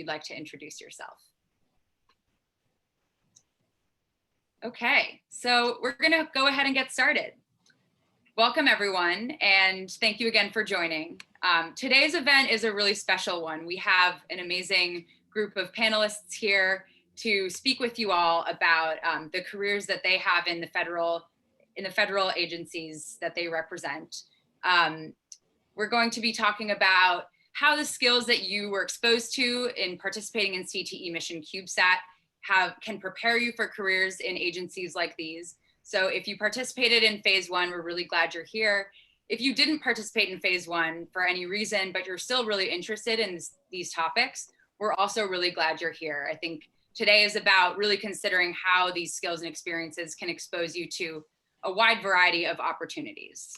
you'd like to introduce yourself. Okay, so we're gonna go ahead and get started. Welcome everyone, and thank you again for joining. Today's event is a really special one. We have an amazing group of panelists here to speak with you all about the careers that they have in the federal agencies that they represent. We're going to be talking about how the skills that you were exposed to in participating in CTE Mission CubeSat can prepare you for careers in agencies like these. So if you participated in phase one, we're really glad you're here. If you didn't participate in phase one for any reason, but you're still really interested in these topics, we're also really glad you're here. I think today is about really considering how these skills and experiences can expose you to a wide variety of opportunities.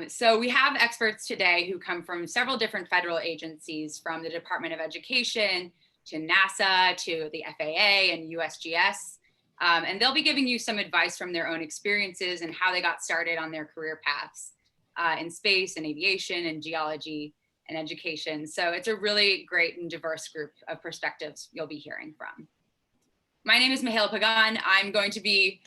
So we have experts today who come from several different federal agencies, from the Department of Education to NASA to the FAA and USGS. And they'll be giving you some advice from their own experiences and how they got started on their career paths in space and aviation and geology and education. So it's a really great and diverse group of perspectives you'll be hearing from. My name is Mihaela Pagan. I'm going to be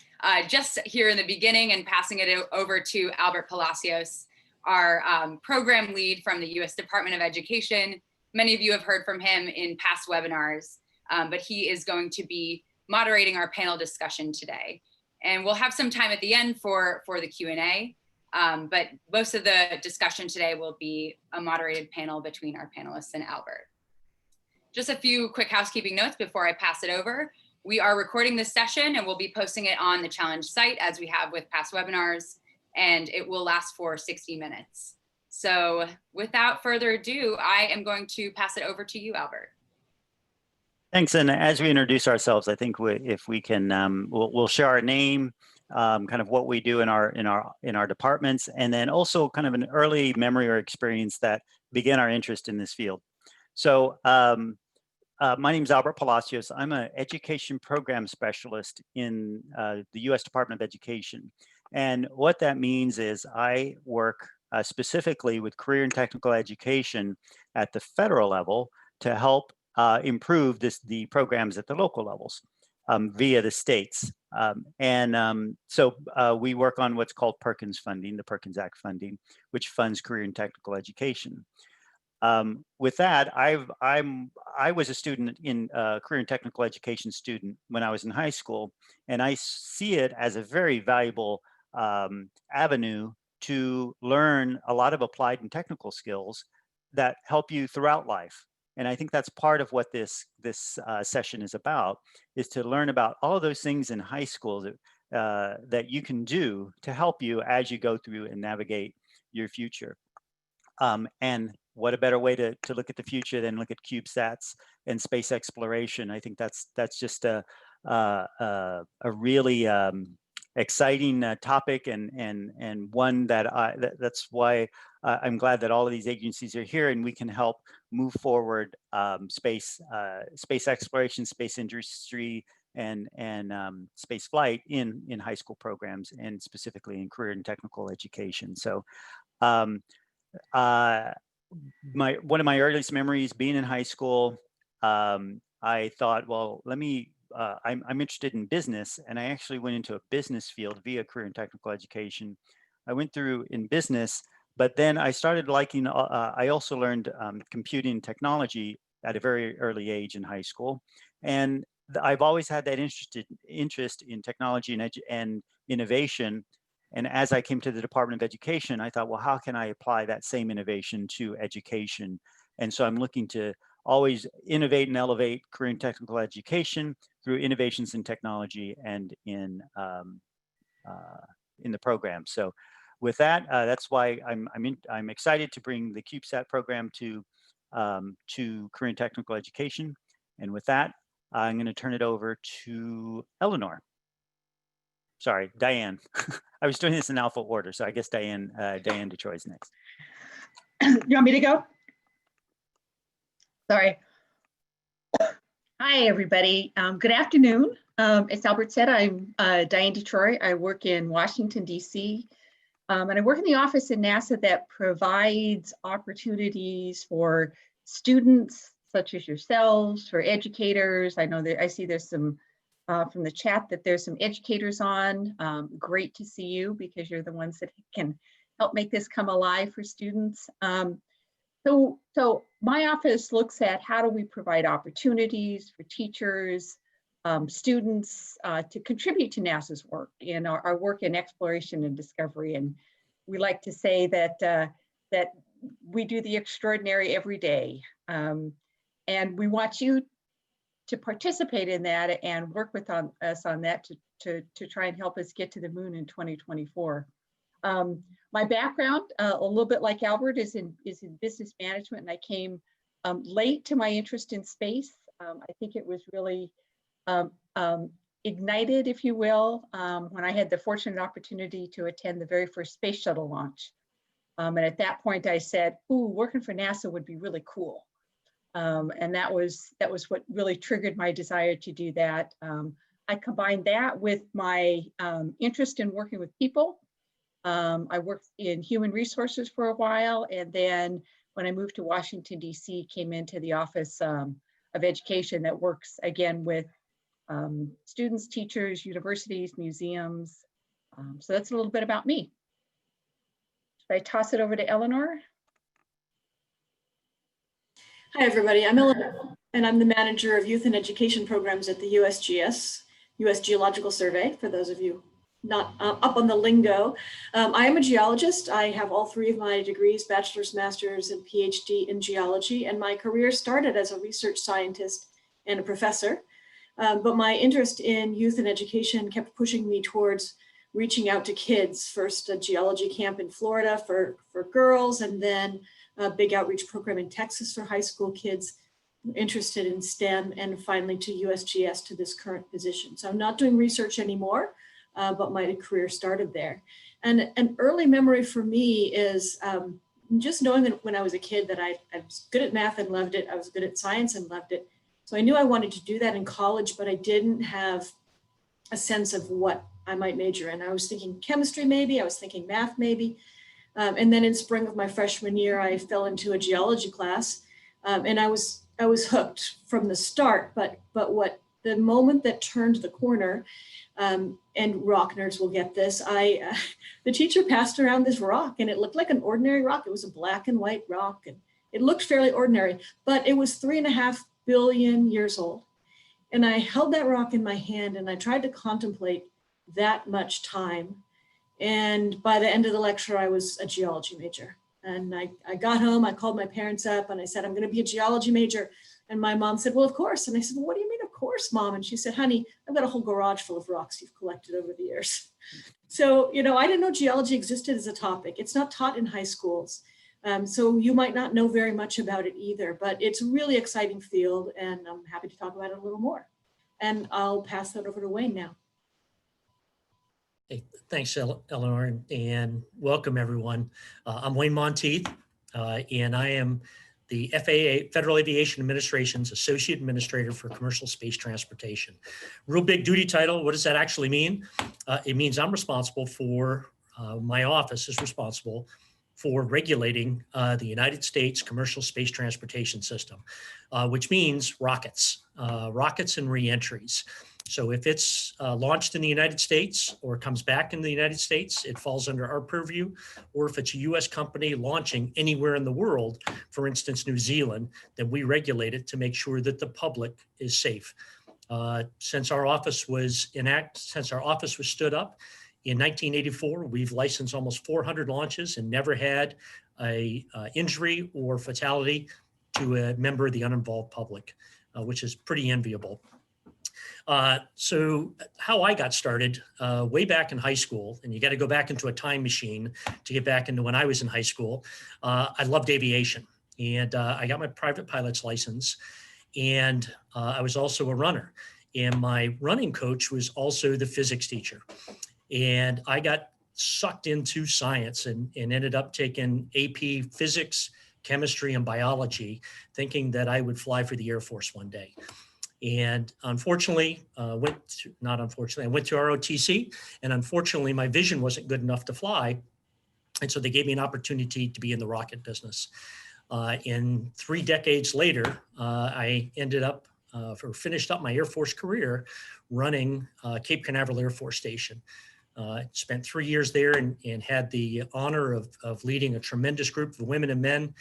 just here in the beginning and passing it over to Albert Palacios, our program lead from the US Department of Education. Many of you have heard from him in past webinars, but he is going to be moderating our panel discussion today. And we'll have some time at the end for the Q&A, but most of the discussion today will be a moderated panel between our panelists and Albert. Just a few quick housekeeping notes before I pass it over. We are recording this session and we'll be posting it on the challenge site as we have with past webinars, and it will last for 60 minutes. So without further ado, I am going to pass it over to you, Albert. Thanks. And as we introduce ourselves, I think if we can, we'll share our name, kind of what we do in our departments, and then also kind of an early memory or experience that began our interest in this field. So my name is Albert Palacios. I'm an education program specialist in the U.S. Department of Education. And what that means is I work specifically with career and technical education at the federal level to help improve the programs at the local levels via the states. So we work on what's called Perkins funding, the Perkins Act funding, which funds career and technical education. With that, I was a student in career and technical education student when I was in high school, and I see it as a very valuable avenue to learn a lot of applied and technical skills that help you throughout life. And I think that's part of what this session is about, is to learn about all of those things in high school that you can do to help you as you go through and navigate your future. And what a better way to look at the future than look at CubeSats and space exploration. I think that's just a really exciting topic, and one that's why I'm glad that all of these agencies are here and we can help move forward space exploration, space industry, and space flight in high school programs, and specifically in career and technical education. So one of my earliest memories being in high school, I thought, well, I'm interested in business, and I actually went into a business field via career and technical education. I went through in business, but then I started liking, I also learned computing technology at a very early age in high school. And I've always had that interest in technology and innovation. And as I came to the Department of Education, I thought, well, how can I apply that same innovation to education? And so I'm looking to always innovate and elevate career and technical education through innovations in technology and in the program. So with that, that's why I'm excited to bring the CubeSat program to career and technical education. And with that, I'm going to turn it over to Eleanour. Sorry, Diane. I was doing this in alpha order, so I guess Diane DeTroye is next. You want me to go? Sorry. Hi, everybody. Good afternoon. As Albert said, I'm Diane DeTroye. I work in Washington, D.C., and I work in the office in NASA that provides opportunities for students, such as yourselves, for educators. I know that I see there's some from the chat that there's some educators on. Great to see you, because you're the ones that can help make this come alive for students. So my office looks at how do we provide opportunities for teachers, students to contribute to NASA's work in our work in exploration and discovery. And we like to say that that we do the extraordinary every day. And we want you to participate in that and work with us on that to try and help us get to the moon in 2024. My background, a little bit like Albert, is in business management, and I came late to my interest in space. I think it was really ignited, if you will, when I had the fortunate opportunity to attend the very first space shuttle launch. And at that point I said, ooh, working for NASA would be really cool. And that was what really triggered my desire to do that. I combined that with my interest in working with people. I worked in human resources for a while, and then when I moved to Washington, D.C., came into the Office of Education that works again with students, teachers, universities, museums. So that's a little bit about me. Should I toss it over to Eleanour? Hi, everybody. I'm Eleanour, and I'm the manager of youth and education programs at the USGS, US Geological Survey, for those of you not up on the lingo. I am a geologist. I have all three of my degrees, bachelor's, master's, and PhD in geology, and my career started as a research scientist and a professor. But my interest in youth and education kept pushing me towards reaching out to kids, first a geology camp in Florida for girls, and then a big outreach program in Texas for high school kids interested in STEM, and finally to USGS, to this current position. So I'm not doing research anymore, but my career started there. And an early memory for me is just knowing that when I was a kid that I was good at math and loved it. I was good at science and loved it. So I knew I wanted to do that in college, but I didn't have a sense of what I might major in. I was thinking chemistry maybe, I was thinking math maybe. And then in spring of my freshman year, I fell into a geology class, and I was hooked from the start. But what the moment that turned the corner, and rock nerds will get this, the teacher passed around this rock, and it looked like an ordinary rock. It was a black and white rock, and it looked fairly ordinary, but it was 3.5 billion years old. And I held that rock in my hand, and I tried to contemplate that much time. And by the end of the lecture, I was a geology major. And I got home, I called my parents up, and I said, I'm going to be a geology major. And my mom said, well, of course. And I said, well, what do you mean, of course, Mom? And she said, honey, I've got a whole garage full of rocks you've collected over the years. So, you know, I didn't know geology existed as a topic. It's not taught in high schools. So you might not know very much about it either, but it's a really exciting field, and I'm happy to talk about it a little more. And I'll pass that over to Wayne now. Hey, thanks, Eleanor, and welcome everyone. I'm Wayne Monteith, and I am the FAA, Federal Aviation Administration's Associate Administrator for Commercial Space Transportation. Real big duty title. What does that actually mean? It means I'm responsible for, my office is responsible for regulating the United States commercial space transportation system, which means rockets, rockets and reentries. So if it's launched in the United States or comes back in the United States, it falls under our purview. Or if it's a US company launching anywhere in the world, for instance, New Zealand, then we regulate it to make sure that the public is safe. Since our office was stood up in 1984, we've licensed almost 400 launches and never had a injury or fatality to a member of the uninvolved public, which is pretty enviable. So how I got started way back in high school, and you got to go back into a time machine to get back into when I was in high school. I loved aviation, and I got my private pilot's license, and I was also a runner. And my running coach was also the physics teacher. And I got sucked into science and ended up taking AP physics, chemistry, and biology, thinking that I would fly for the Air Force one day. And unfortunately, I went to ROTC, and unfortunately my vision wasn't good enough to fly. And so they gave me an opportunity to be in the rocket business. And 3 decades later, I ended up or finished up my Air Force career running Cape Canaveral Air Force Station. Spent 3 years there and had the honor of leading a tremendous group of women and men.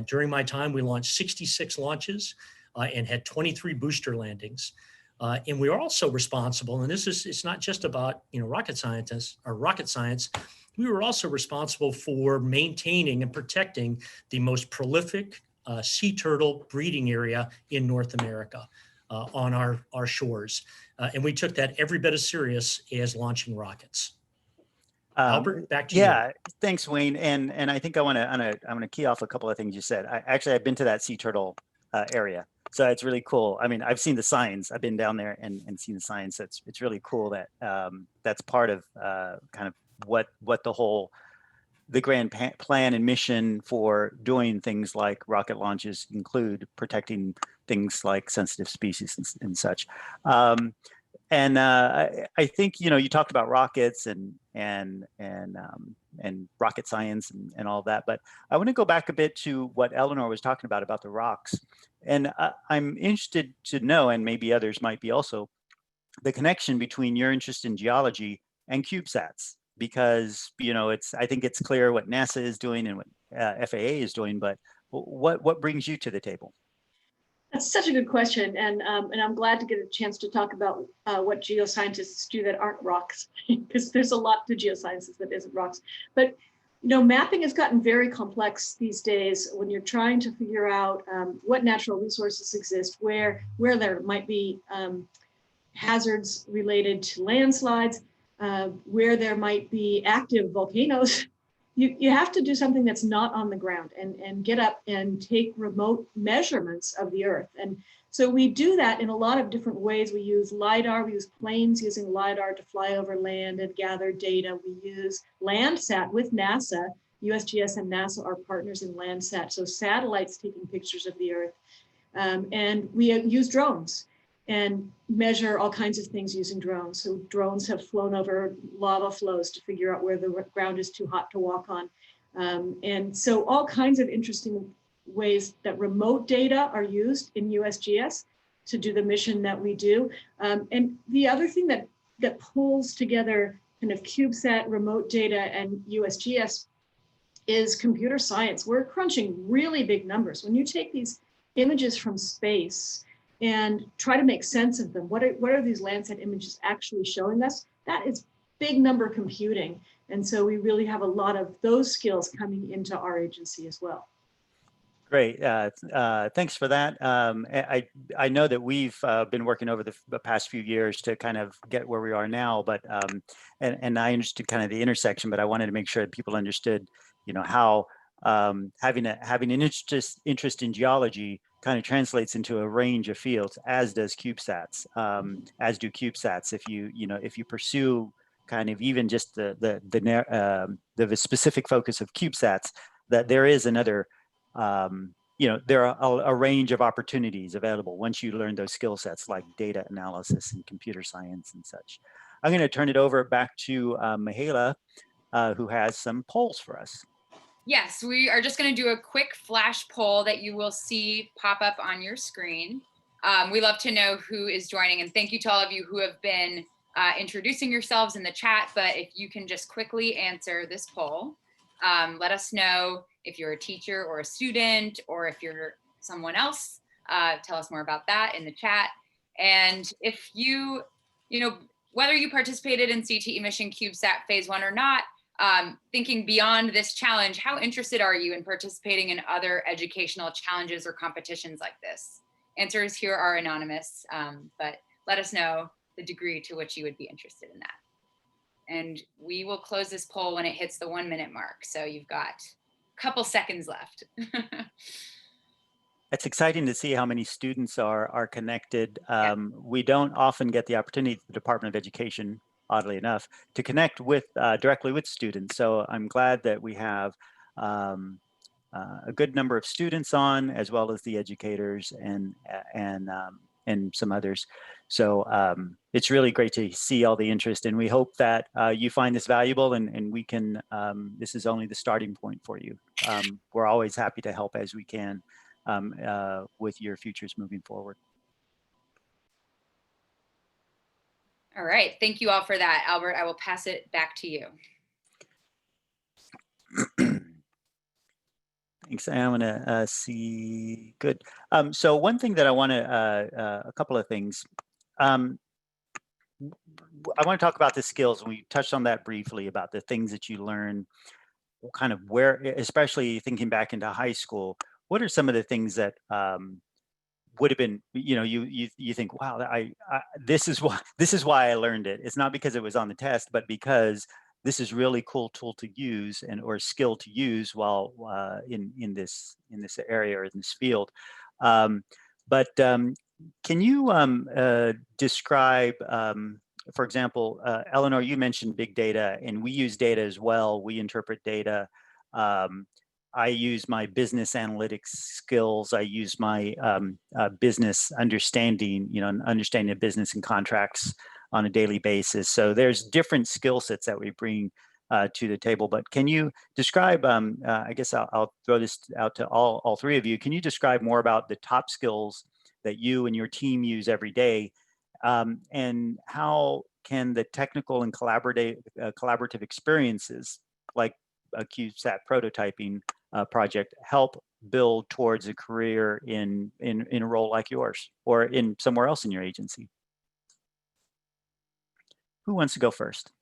During my time, we launched 66 launches and had 23 booster landings. And we are also responsible, and it's not just about rocket scientists or rocket science. We were also responsible for maintaining and protecting the most prolific sea turtle breeding area in North America on our shores. And we took that every bit as serious as launching rockets. Albert, back to you. Yeah, thanks, Wayne. And I think I'm gonna key off a couple of things you said. I've been to that sea turtle area, so it's really cool. I mean, I've seen the signs. I've been down there and seen the signs. It's really cool that that's part of kind of what the grand plan and mission for doing things like rocket launches include, protecting things like sensitive species and such. I think you talked about rockets and rocket science and all that, but I want to go back a bit to what Eleanour was talking about the rocks, and I'm interested to know, and maybe others might be also, the connection between your interest in geology and CubeSats, because I think it's clear what NASA is doing and what FAA is doing, but what brings you to the table? That's such a good question, and I'm glad to get a chance to talk about what geoscientists do that aren't rocks, because there's a lot to geosciences that isn't rocks. But mapping has gotten very complex these days when you're trying to figure out what natural resources exist, where there might be hazards related to landslides, where there might be active volcanoes. You have to do something that's not on the ground and get up and take remote measurements of the Earth. And so we do that in a lot of different ways. We use LIDAR, we use planes using LIDAR to fly over land and gather data. We use Landsat with NASA. USGS and NASA are partners in Landsat, so satellites taking pictures of the Earth. And we use drones and measure all kinds of things using drones. So drones have flown over lava flows to figure out where the ground is too hot to walk on. And so all kinds of interesting ways that remote data are used in USGS to do the mission that we do. And the other thing that pulls together kind of CubeSat, remote data, and USGS is computer science. We're crunching really big numbers. When you take these images from space and try to make sense of them, what are these Landsat images actually showing us? That is big number computing. And so we really have a lot of those skills coming into our agency as well. Great, thanks for that. I know that we've been working over the past few years to kind of get where we are now, but and I understood kind of the intersection, but I wanted to make sure that people understood, how having an interest in geology kind of translates into a range of fields, as does CubeSats, as do CubeSats. If you pursue kind of even just the specific focus of CubeSats, that there is another, there are a range of opportunities available once you learn those skill sets like data analysis and computer science and such. I'm going to turn it over back to Mihaela, who has some polls for us. Yes, we are just going to do a quick flash poll that you will see pop up on your screen. We love to know who is joining, and thank you to all of you who have been introducing yourselves in the chat, but if you can just quickly answer this poll, let us know if you're a teacher or a student, or if you're someone else, tell us more about that in the chat. And if whether you participated in CTE Mission CubeSat Phase 1 or not, thinking beyond this challenge, how interested are you in participating in other educational challenges or competitions like this? Answers here are anonymous, but let us know the degree to which you would be interested in that. And we will close this poll when it hits the 1 minute mark. So you've got a couple seconds left. It's exciting to see how many students are connected. Yeah. We don't often get the opportunity at the Department of Education, oddly enough, to connect with directly with students. So I'm glad that we have a good number of students on, as well as the educators and and some others. So it's really great to see all the interest, and we hope that you find this valuable, and we can, this is only the starting point for you. We're always happy to help as we can with your futures moving forward. All right, thank you all for that. Albert, I will pass it back to you. Thanks. I'm gonna see, good. So one thing that I want to, a couple of things. I want to talk about the skills, and we touched on that briefly about the things that you learn, kind of where, especially thinking back into high school, what are some of the things that would have been, you know, you think, wow, this is why I learned it. It's not because it was on the test, but because this is really cool tool to use or skill to use while in this area or in this field. Can you describe, for example, Eleanor, you mentioned big data, and we use data as well. We interpret data. I use my business analytics skills. I use my business understanding, you know, understanding of business and contracts on a daily basis. So there's different skill sets that we bring to the table. But can you describe, I guess I'll throw this out to all three of you. Can you describe more about the top skills that you and your team use every day? And how can the technical and collaborative experiences like a CubeSat prototyping project help build towards a career in a role like yours or in somewhere else in your agency? Who wants to go first?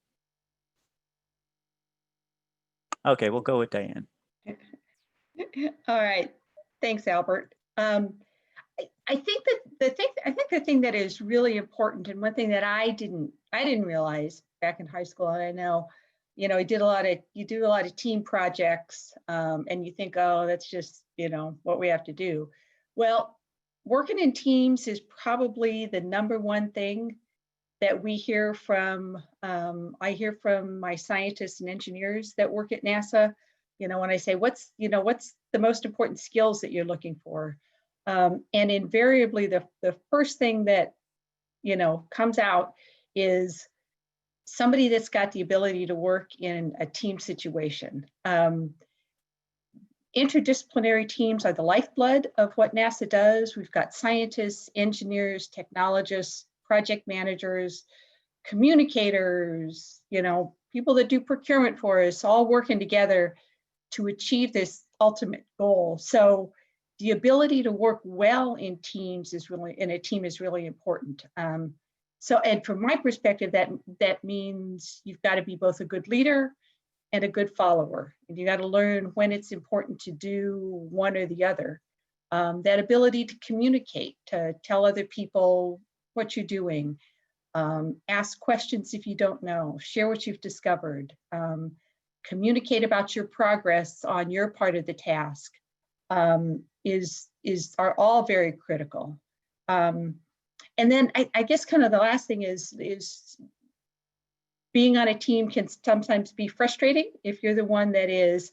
Okay, we'll go with Diane. All right, thanks, Albert. I think that the thing that is really important, and one thing that I didn't realize back in high school, and I know, you know, you do a lot of team projects, and you think, oh, that's just, you know, what we have to do. Well, working in teams is probably the #1 thing that we hear from, I hear from my scientists and engineers that work at NASA. You know, when I say, what's the most important skills that you're looking for? And invariably, the first thing that, you know, comes out is somebody that's got the ability to work in a team situation. Interdisciplinary teams are the lifeblood of what NASA does. We've got scientists, engineers, technologists, project managers, communicators, you know, people that do procurement for us, all working together to achieve this ultimate goal. So the ability to work well in teams is really important. So, and from my perspective, that means you've got to be both a good leader and a good follower. And you got to learn when it's important to do one or the other. That ability to communicate, to tell other people what you're doing, ask questions if you don't know, share what you've discovered, communicate about your progress on your part of the task, are all very critical. And then I guess kind of the last thing is being on a team can sometimes be frustrating if you're the one that is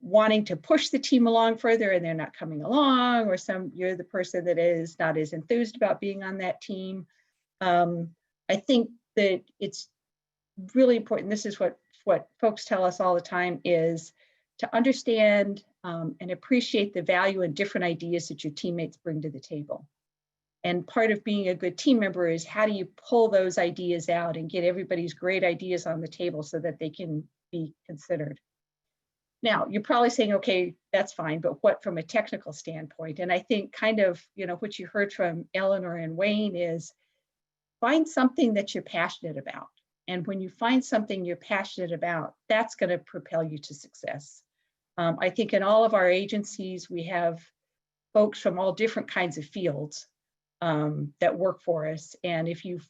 wanting to push the team along further and they're not coming along, or you're the person that is not as enthused about being on that team. I think that it's really important. This is what folks tell us all the time, is to understand and appreciate the value in different ideas that your teammates bring to the table. And part of being a good team member is how do you pull those ideas out and get everybody's great ideas on the table so that they can be considered. Now, you're probably saying, okay, that's fine, but what from a technical standpoint? And I think kind of, you know, what you heard from Eleanor and Wayne is find something that you're passionate about. And when you find something you're passionate about, that's going to propel you to success. I think in all of our agencies, we have folks from all different kinds of fields that work for us. And if you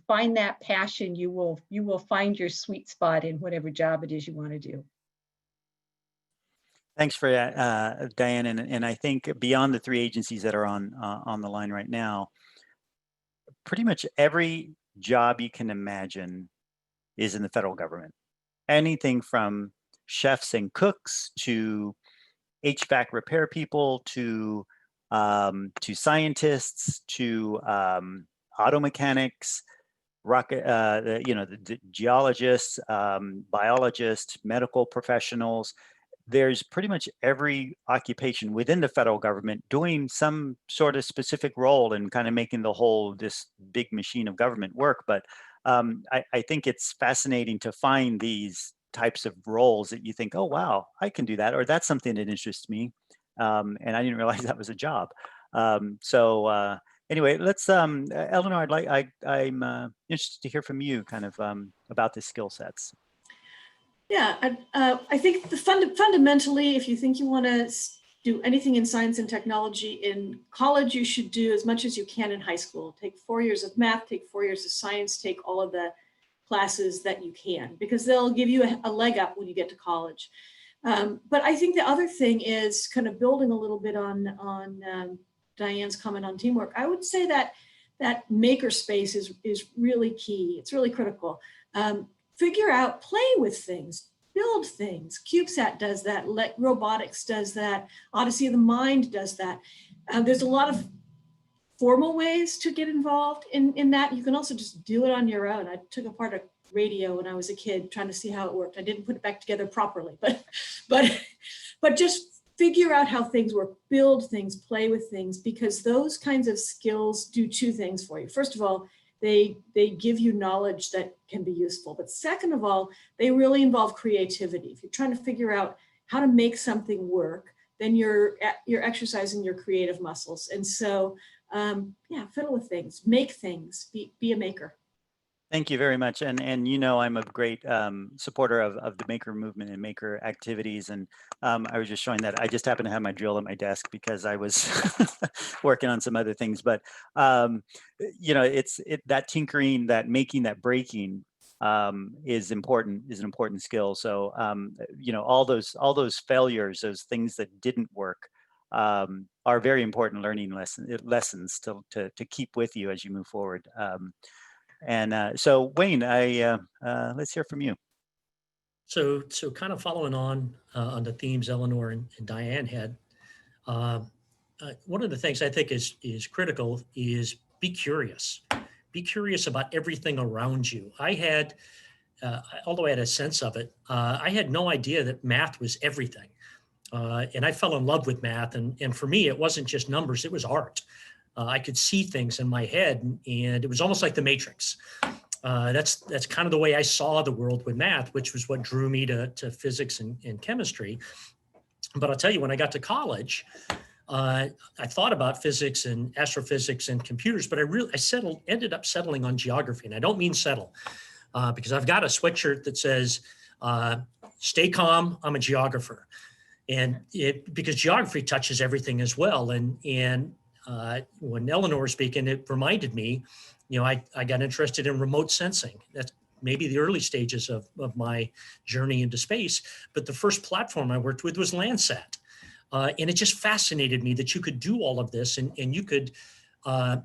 find that passion, you will find your sweet spot in whatever job it is you want to do. Thanks for that, Diane. And I think beyond the 3 agencies that are on the line right now, pretty much every job you can imagine is in the federal government. Anything from chefs and cooks to HVAC repair people to to scientists, to auto mechanics, rocket, the geologists, biologists, medical professionals. There's pretty much every occupation within the federal government doing some sort of specific role in kind of making the whole, this big machine of government work. But I think it's fascinating to find these types of roles that you think, oh, wow, I can do that, or that's something that interests me. And I didn't realize that was a job. Anyway, let's, Eleanor, I'm interested to hear from you kind of about the skill sets. Yeah, I think fundamentally, if you think you want to do anything in science and technology in college, you should do as much as you can in high school. Take 4 years of math, take 4 years of science, take all of the classes that you can, because they'll give you a leg up when you get to college. But I think the other thing is kind of building a little bit on Diane's comment on teamwork. I would say that maker space is really key. It's really critical. Figure out, play with things, build things. CubeSat does that, robotics does that, Odyssey of the Mind does that. There's a lot of formal ways to get involved in that. You can also just do it on your own. I took apart a radio when I was a kid trying to see how it worked. I didn't put it back together properly, but just figure out how things work, build things, play with things, because those kinds of skills do two things for you. First of all, they give you knowledge that can be useful. But second of all, they really involve creativity. If you're trying to figure out how to make something work, then you're exercising your creative muscles. And so, yeah, fiddle with things, make things, be a maker. Thank you very much. And I'm a great supporter of the maker movement and maker activities. And I was just showing that I just happen to have my drill at my desk because I was working on some other things. But that tinkering, that making, that breaking is important, is an important skill. So all those failures, those things that didn't work, are very important learning lessons to keep with you as you move forward. So Wayne, let's hear from you. So kind of following on the themes Eleanor and Diane had, one of the things I think is critical is be curious. Be curious about everything around you. I had, although I had a sense of it, I had no idea that math was everything. And I fell in love with math. And for me, it wasn't just numbers, it was art. I could see things in my head, and it was almost like the Matrix. That's kind of the way I saw the world with math, which was what drew me to physics and chemistry. But I'll tell you, when I got to college, I thought about physics and astrophysics and computers, but I ended up settling on geography. And I don't mean settle, because I've got a sweatshirt that says, stay calm, I'm a geographer. And because geography touches everything as well. And when Eleanor was speaking, it reminded me, I got interested in remote sensing. That's maybe the early stages of my journey into space. But the first platform I worked with was Landsat. And it just fascinated me that you could do all of this and you could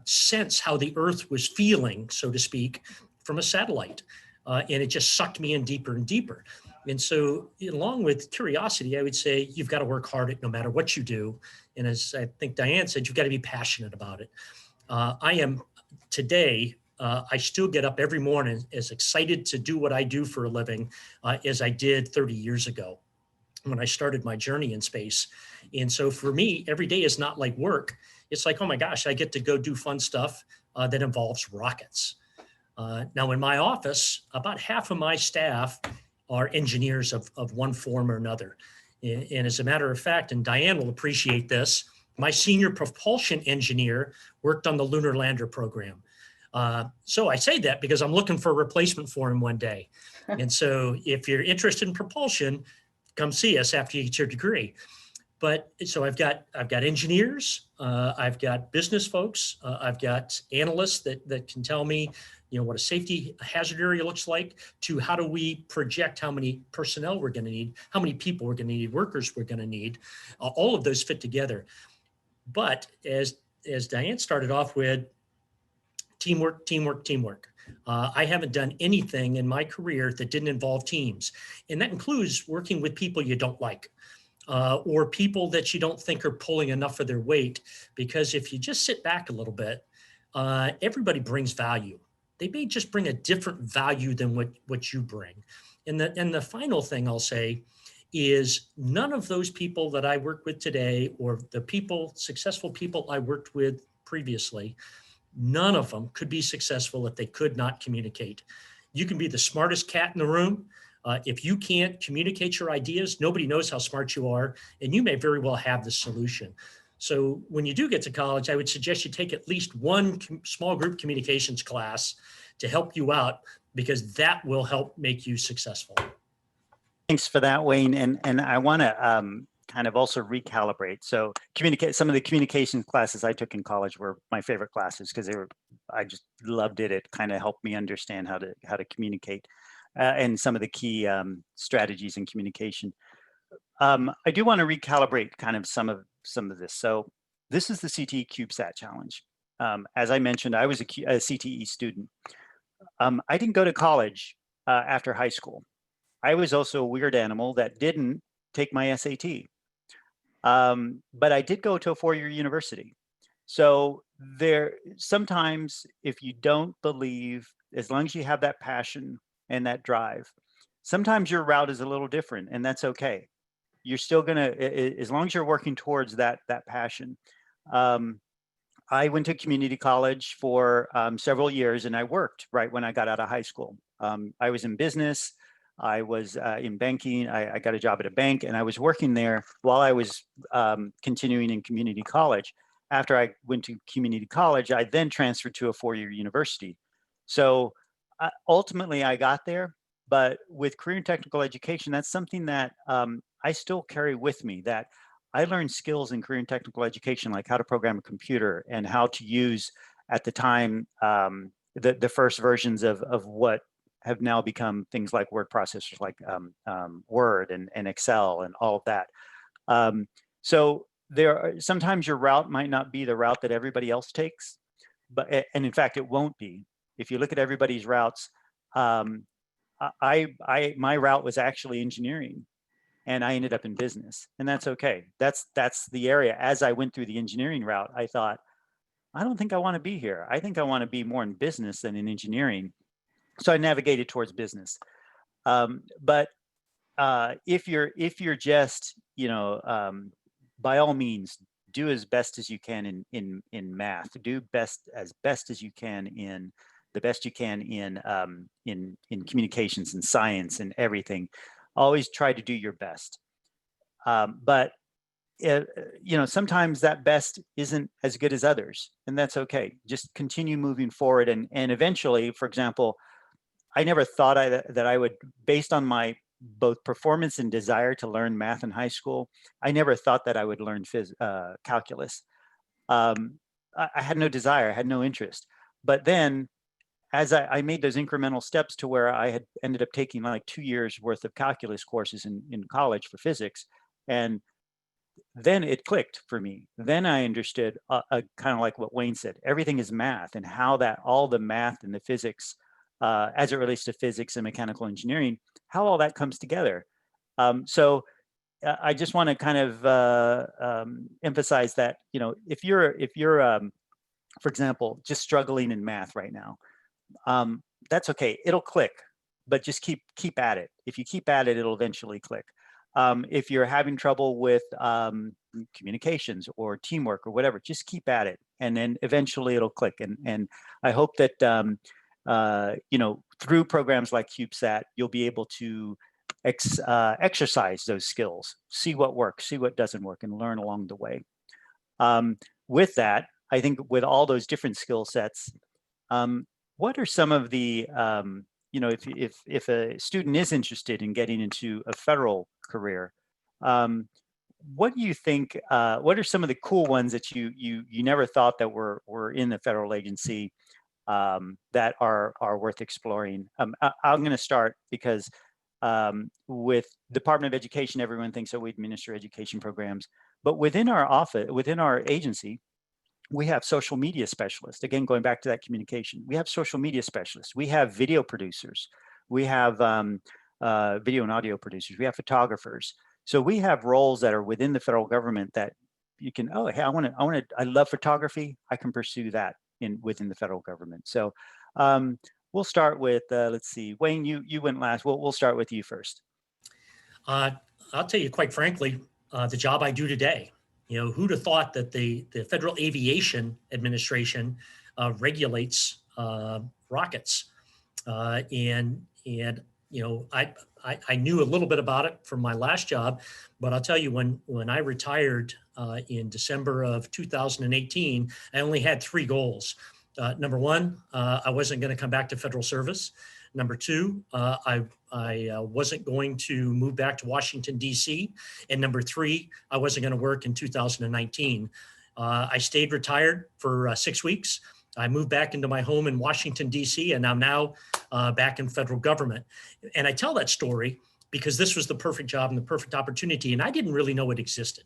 sense how the Earth was feeling, so to speak, from a satellite. And it just sucked me in deeper and deeper. And so along with curiosity, I would say you've got to work hard at no matter what you do. And as I think Diane said, you've got to be passionate about it. I am today, I still get up every morning as excited to do what I do for a living as I did 30 years ago when I started my journey in space. And so for me, every day is not like work. It's like, oh my gosh, I get to go do fun stuff that involves rockets. Now in my office, about half of my staff are engineers of one form or another. And as a matter of fact, and Diane will appreciate this, my senior propulsion engineer worked on the lunar lander program. So I say that because I'm looking for a replacement for him one day. And so if you're interested in propulsion, come see us after you get your degree. But so I've got engineers, I've got business folks, I've got analysts that can tell me, what a safety hazard area looks like, to how do we project how many personnel we're going to need, how many people we're going to need, workers we're going to need. All of those fit together. But as Diane started off with, teamwork, teamwork, teamwork. I haven't done anything in my career that didn't involve teams. And that includes working with people you don't like. or people that you don't think are pulling enough of their weight. Because if you just sit back a little bit, everybody brings value. They may just bring a different value than what you bring. And the final thing I'll say is none of those people that I work with today, or the successful people I worked with previously, none of them could be successful if they could not communicate. You can be the smartest cat in the room. If you can't communicate your ideas, nobody knows how smart you are, and you may very well have the solution. So when you do get to college, I would suggest you take at least one small group communications class to help you out, because that will help make you successful. Thanks for that, Wayne. And I want to kind of also recalibrate. So some of the communication classes I took in college were my favorite classes because I just loved it. It kind of helped me understand how to communicate and some of the key strategies in communication. I do want to recalibrate kind of some of this. So this is the CTE CubeSat challenge. As I mentioned, I was a CTE student. I didn't go to college after high school. I was also a weird animal that didn't take my SAT. But I did go to a four-year university. So sometimes if you don't believe, as long as you have that passion and that drive, sometimes your route is a little different, and that's okay. You're still gonna, as long as you're working towards that passion. I went to community college for several years, and I worked right when I got out of high school. I was in business. I was in banking. I got a job at a bank, and I was working there while I was continuing in community college. After I went to community college, I then transferred to a four-year university. So ultimately, I got there. But with career and technical education, that's something that I still carry with me, that I learned skills in career and technical education, like how to program a computer and how to use, at the time, the first versions of what have now become things like word processors, like Word and Excel and all of that. So sometimes your route might not be the route that everybody else takes, and in fact, it won't be. If you look at everybody's routes, my route was actually engineering, and I ended up in business, and that's okay. That's the area. As I went through the engineering route, I thought, I don't think I want to be here. I think I want to be more in business than in engineering. So I navigated towards business. But if you're just, by all means, do as best as you can in math. Do as best as you can in the best you can in communications and science and everything. Always try to do your best. But sometimes that best isn't as good as others, and that's okay. Just continue moving forward, and eventually, for example, I never thought that I would, based on my both performance and desire to learn math in high school, I never thought that I would learn calculus. I had no desire, I had no interest. But then, as I made those incremental steps to where I had ended up taking like 2 years worth of calculus courses in college for physics, and then it clicked for me. Then I understood, kind of like what Wayne said, everything is math, and how that all the math and the physics, as it relates to physics and mechanical engineering, how all that comes together. So I just want to kind of emphasize that, if you're for example, just struggling in math right now, that's okay. It'll click, but just keep at it. If you keep at it, it'll eventually click. If you're having trouble with communications or teamwork or whatever, just keep at it, and then eventually it'll click. And I hope that through programs like CubeSat, you'll be able to exercise those skills, see what works, see what doesn't work, and learn along the way. With that, I think with all those different skill sets, what are some of the, if a student is interested in getting into a federal career, what do you think, what are some of the cool ones that you never thought that were in the federal agency that are worth exploring? I'm going to start because with Department of Education, everyone thinks that we administer education programs, but within our office, within our agency, we have social media specialists. Again, going back to that communication, we have social media specialists. We have video producers. We have video and audio producers. We have photographers. So we have roles that are within the federal government that you can, oh, hey, I love photography. I can pursue that within the federal government. So we'll start with, let's see, Wayne, you went last. We'll start with you first. I'll tell you quite frankly, the job I do today. You know, who'd have thought that the Federal Aviation Administration regulates rockets, and you know, I knew a little bit about it from my last job, but I'll tell you, when I retired in December of 2018, I only had 3 goals. Number one, I wasn't going to come back to federal service. Number two, I wasn't going to move back to Washington, D.C. And number three, I wasn't going to work in 2019. I stayed retired for 6 weeks. I moved back into my home in Washington, D.C., and I'm now back in federal government. And I tell that story because this was the perfect job and the perfect opportunity, and I didn't really know it existed.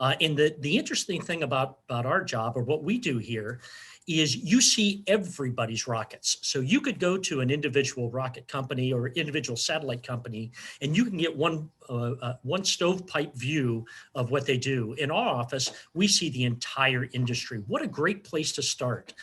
And the interesting thing about our job, or what we do here, is you see everybody's rockets. So you could go to an individual rocket company or individual satellite company, and you can get one stovepipe view of what they do. In our office, we see the entire industry. What a great place to start.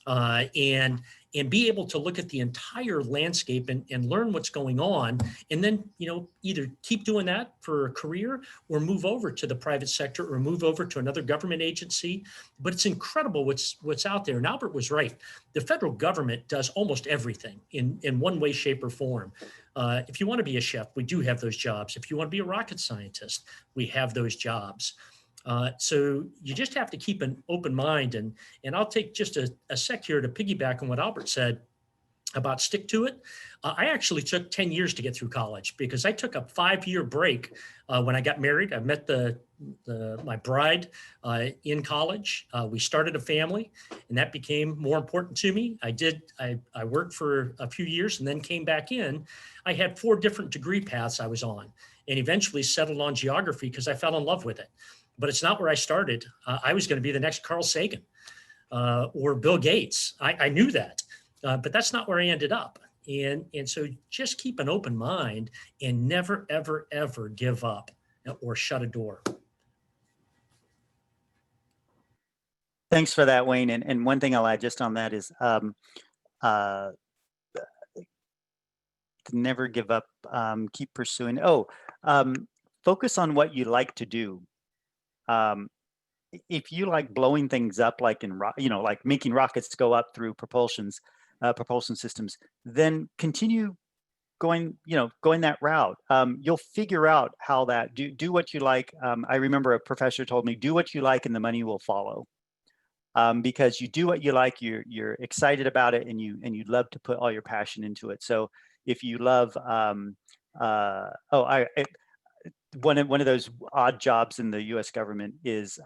And be able to look at the entire landscape and learn what's going on, and then, you know, either keep doing that for a career or move over to the private sector or move over to another government agency. But it's incredible what's out there. And Albert was right. The federal government does almost everything in one way, shape, or form. If you want to be a chef, we do have those jobs. If you want to be a rocket scientist, we have those jobs. So you just have to keep an open mind, and I'll take just a sec here to piggyback on what Albert said about stick to it. I actually took 10 years to get through college because I took a 5-year break when I got married. I met my bride in college. We started a family, and that became more important to me. I worked for a few years and then came back in. I had 4 different degree paths I was on, and eventually settled on geography because I fell in love with it. But it's not where I started. I was going to be the next Carl Sagan or Bill Gates. I knew that, but that's not where I ended up. And so just keep an open mind and never, ever, ever give up or shut a door. Thanks for that, Wayne. And one thing I'll add just on that is to never give up, keep pursuing. Focus on what you like to do. If you like blowing things up, like like making rockets go up through propulsion systems, then continue going that route. You'll figure out how that do what you like. I remember a professor told me, do what you like and the money will follow. Because you do what you like, you're excited about it, and you love to put all your passion into it. So if you love, one of those odd jobs in the U.S. government is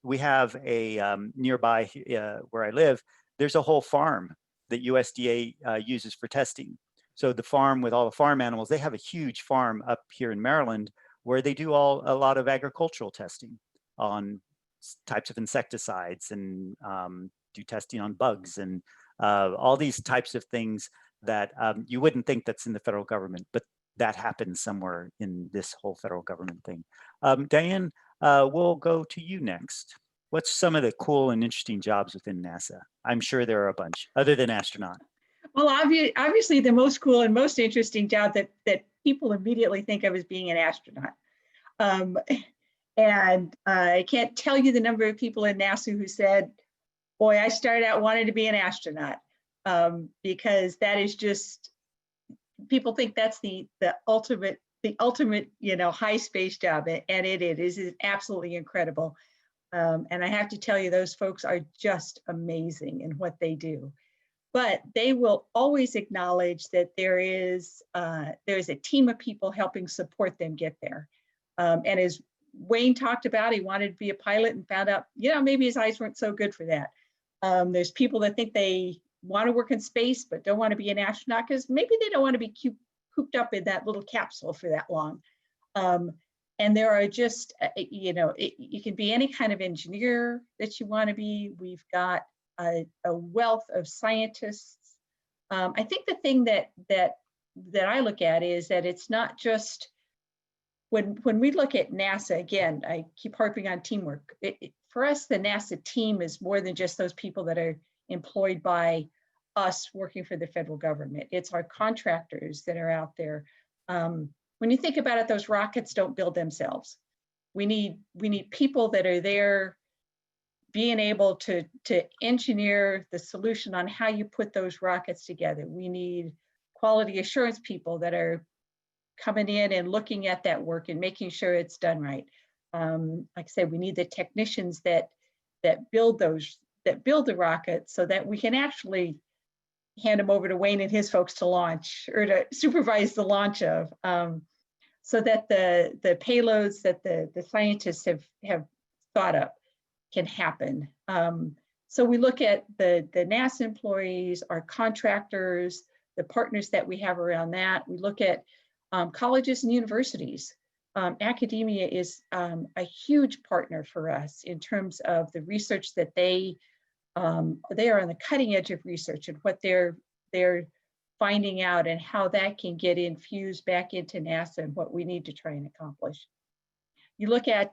we have a nearby where I live. There's a whole farm that USDA uses for testing. So the farm with all the farm animals, they have a huge farm up here in Maryland where they do a lot of agricultural testing on types of insecticides and do testing on bugs and all these types of things that you wouldn't think that's in the federal government, but that happens somewhere in this whole federal government thing. Diane, we'll go to you next. What's some of the cool and interesting jobs within NASA? I'm sure there are a bunch, other than astronaut. Well, obviously the most cool and most interesting job that people immediately think of as being an astronaut. And I can't tell you the number of people in NASA who said, boy, I started out wanting to be an astronaut, because that is just, people think that's the ultimate, high space job, and it is absolutely incredible. And I have to tell you, those folks are just amazing in what they do. But they will always acknowledge that there's a team of people helping support them get there. And as Wayne talked about, he wanted to be a pilot and found out, maybe his eyes weren't so good for that. There's people that think they want to work in space but don't want to be an astronaut because maybe they don't want to be cooped up in that little capsule for that long. And there are just, you can be any kind of engineer that you want to be. We've got a wealth of scientists. I think the thing that I look at is that it's not just when we look at NASA, again, I keep harping on teamwork. For us, the NASA team is more than just those people that are employed by us working for the federal government. It's our contractors that are out there. When you think about it, those rockets don't build themselves. We need people that are there being able to engineer the solution on how you put those rockets together. We need quality assurance people that are coming in and looking at that work and making sure it's done right. Like I said, we need the technicians that build the rockets so that we can actually hand them over to Wayne and his folks to launch or to supervise the launch of, so that the payloads that the scientists have thought up can happen. So we look at the NASA employees, our contractors, the partners that we have around that. We look at colleges and universities. Academia is a huge partner for us in terms of the research that they are on the cutting edge of research and what they're finding out and how that can get infused back into NASA and what we need to try and accomplish. You look at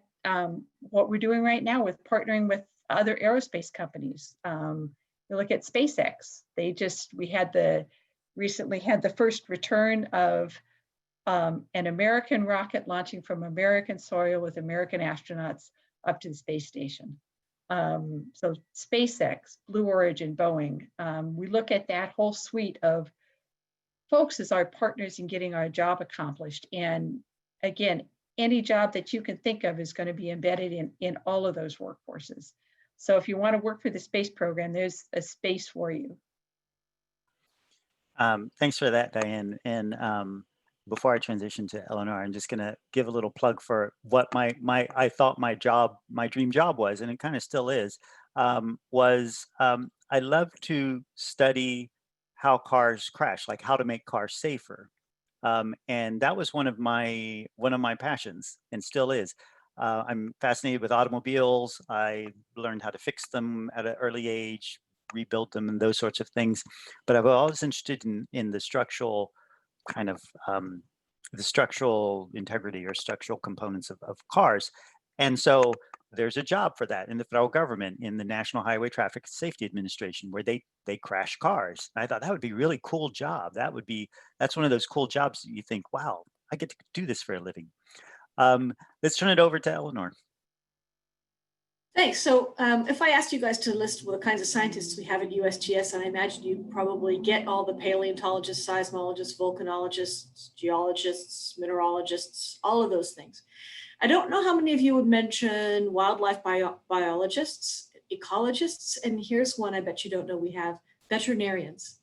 what we're doing right now with partnering with other aerospace companies. You look at SpaceX. We recently had the first return of an American rocket launching from American soil with American astronauts up to the space station. So SpaceX, Blue Origin, Boeing, we look at that whole suite of folks as our partners in getting our job accomplished. And again, any job that you can think of is going to be embedded in all of those workforces. So if you want to work for the space program, there's a space for you. Thanks for that, Diane. And before I transition to Eleanor, I'm just going to give a little plug for what I thought my dream job was, and it kind of still is, I love to study how cars crash, like how to make cars safer. And that was one of my passions, and still is. I'm fascinated with automobiles. I learned how to fix them at an early age, rebuilt them, and those sorts of things. But I've always interested in the structural kind of the structural integrity or structural components of cars. And so there's a job for that in the federal government, in the National Highway Traffic Safety Administration, where they crash cars. And I thought that would be a really cool job. That's one of those cool jobs that you think, wow, I get to do this for a living. Let's turn it over to Eleanor. Thanks. So if I asked you guys to list what kinds of scientists we have at USGS, and I imagine you probably get all the paleontologists, seismologists, volcanologists, geologists, mineralogists, all of those things. I don't know how many of you would mention wildlife biologists, ecologists, and here's one I bet you don't know we have, veterinarians.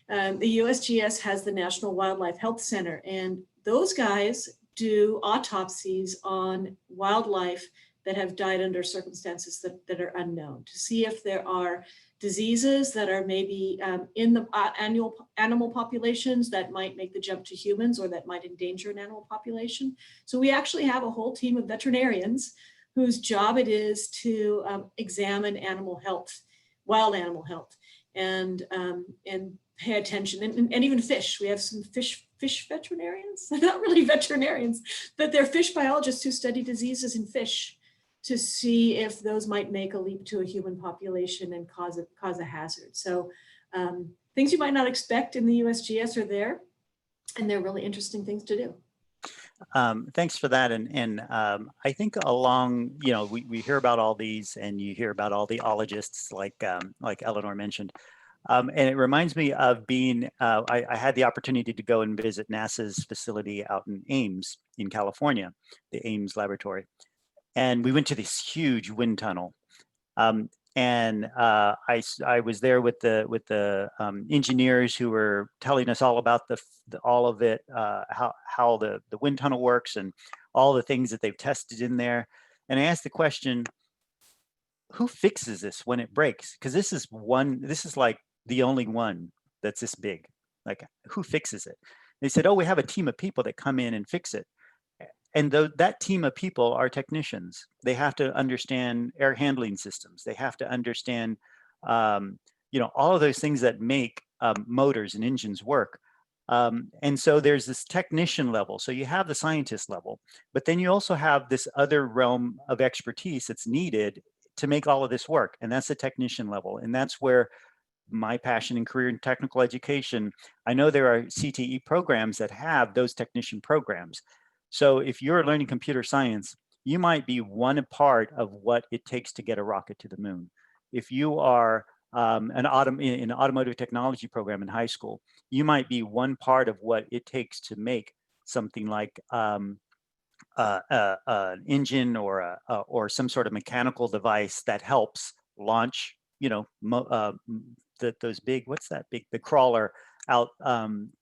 The USGS has the National Wildlife Health Center, and those guys do autopsies on wildlife that have died under circumstances that are unknown, to see if there are diseases that are maybe in the animal populations that might make the jump to humans or that might endanger an animal population. So we actually have a whole team of veterinarians whose job it is to examine animal health, wild animal health, and pay attention, and even fish. We have some fish veterinarians, not really veterinarians, but they're fish biologists who study diseases in fish to see if those might make a leap to a human population and cause a hazard. So things you might not expect in the USGS are there, and they're really interesting things to do. Thanks for that. And I think along, we hear about all these, and you hear about all the ologists like Eleanor mentioned. And it reminds me of being, I had the opportunity to go and visit NASA's facility out in Ames in California, the Ames laboratory. And we went to this huge wind tunnel. And I was there with the engineers who were telling us all about all of it, how the wind tunnel works and all the things that they've tested in there. And I asked the question, who fixes this when it breaks? Because this is like the only one that's this big. Like, who fixes it? They said, oh, we have a team of people that come in and fix it. And that team of people are technicians. They have to understand air handling systems. They have to understand, all of those things that make motors and engines work. And so there's this technician level. So you have the scientist level, but then you also have this other realm of expertise that's needed to make all of this work. And that's the technician level. And that's where my passion and career in technical education, I know there are CTE programs that have those technician programs. So if you're learning computer science, you might be one part of what it takes to get a rocket to the moon. If you are an automotive technology program in high school, you might be one part of what it takes to make something like an engine or some sort of mechanical device that helps launch, you know, those big, what's that big, the crawler out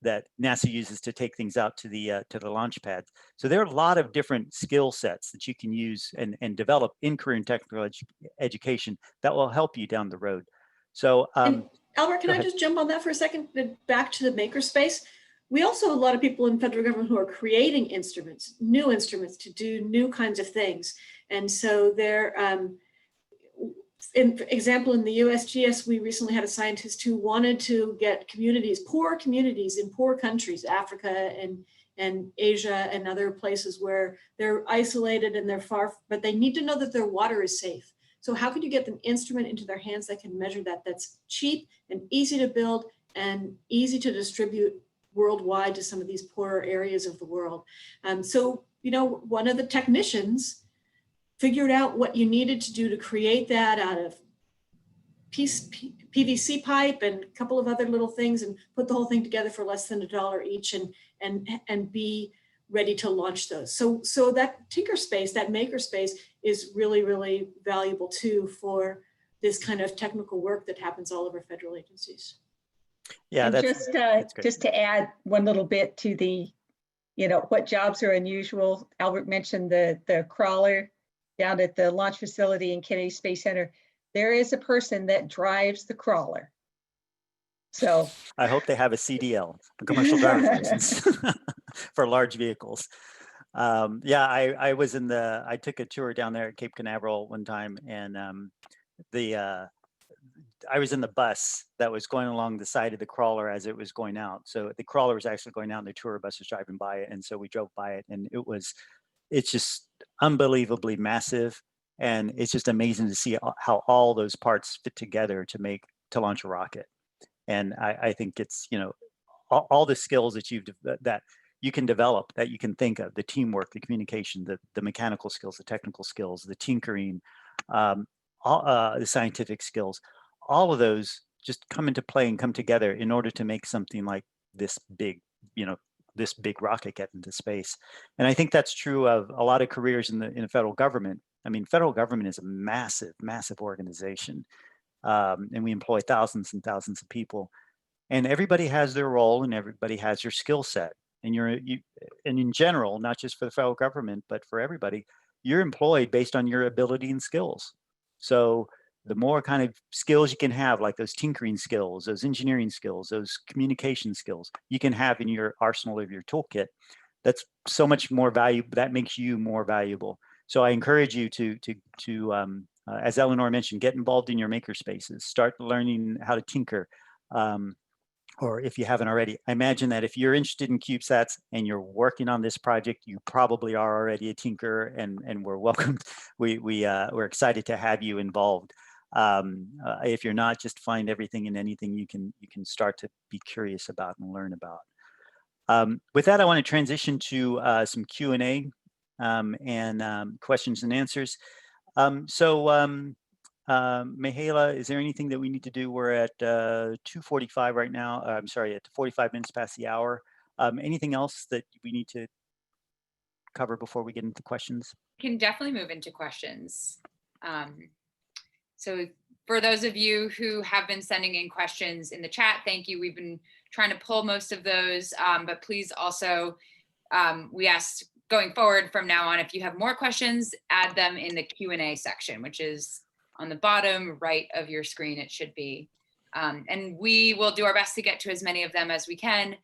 that NASA uses to take things out to the launch pads. So there are a lot of different skill sets that you can use and develop in career and technical education that will help you down the road. So and Albert, can I just jump on that for a second? Back to the makerspace. We also have a lot of people in federal government who are creating instruments, new instruments to do new kinds of things. And so they're, in example, in the USGS, we recently had a scientist who wanted to get poor communities in poor countries, Africa and Asia and other places where they're isolated and they're far, but they need to know that their water is safe. So how can you get an instrument into their hands that can measure that, that's cheap and easy to build and easy to distribute worldwide to some of these poorer areas of the world? So, you know, one of the technicians figured out what you needed to do to create that out of PVC pipe and a couple of other little things and put the whole thing together for less than $1 each and be ready to launch those. So that tinker space, that maker space is really, really valuable too for this kind of technical work that happens all over federal agencies. Yeah, and that's just to add one little bit to the, you know, what jobs are unusual. Albert mentioned the crawler down at the launch facility in Kennedy Space Center. There is a person that drives the crawler. So I hope they have a CDL, a commercial driver's license for large vehicles. Yeah, I took a tour down there at Cape Canaveral one time, and I was in the bus that was going along the side of the crawler as it was going out. So the crawler was actually going out and the tour bus was driving by it. And so we drove by it, and it's just unbelievably massive. And it's just amazing to see how all those parts fit together to launch a rocket. And I think it's, you know, all the skills that that you can develop, that you can think of, the teamwork, the communication, the mechanical skills, the technical skills, the tinkering, the scientific skills, all of those just come into play and come together in order to make something like this big, you know, this big rocket get into space. And I think that's true of a lot of careers in the federal government. I mean, federal government is a massive, massive organization. And we employ thousands and thousands of people, and everybody has their role and everybody has their skill set. And and in general, not just for the federal government, but for everybody, you're employed based on your ability and skills. So the more kind of skills you can have, like those tinkering skills, those engineering skills, those communication skills you can have in your arsenal of your toolkit, that's so much more valuable. That makes you more valuable. So I encourage you to as Eleanour mentioned, get involved in your maker spaces, start learning how to tinker. Or if you haven't already, I imagine that if you're interested in CubeSats and you're working on this project, you probably are already a tinkerer, and we're welcomed. We're excited to have you involved. If you're not, just find everything and anything you can start to be curious about and learn about. With that, I want to transition to some Q&A and questions and answers. Mihaela, is there anything that we need to do? We're at 2:45 right now. I'm sorry, at 45 minutes past the hour. Anything else that we need to cover before we get into questions? Can definitely move into questions. So for those of you who have been sending in questions in the chat, thank you. We've been trying to pull most of those, but please also, we asked going forward from now on, if you have more questions, add them in the Q&A section, which is on the bottom right of your screen, it should be. And we will do our best to get to as many of them as we can,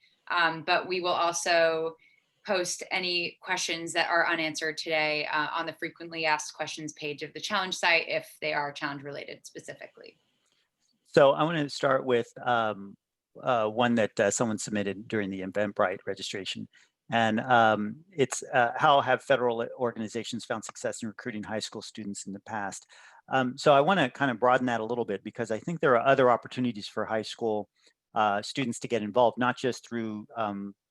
but we will also post any questions that are unanswered today on the frequently asked questions page of the challenge site if they are challenge related specifically. So I want to start with one that someone submitted during the Eventbrite registration. And it's how have federal organizations found success in recruiting high school students in the past? So I want to kind of broaden that a little bit, because I think there are other opportunities for high school students to get involved, not just through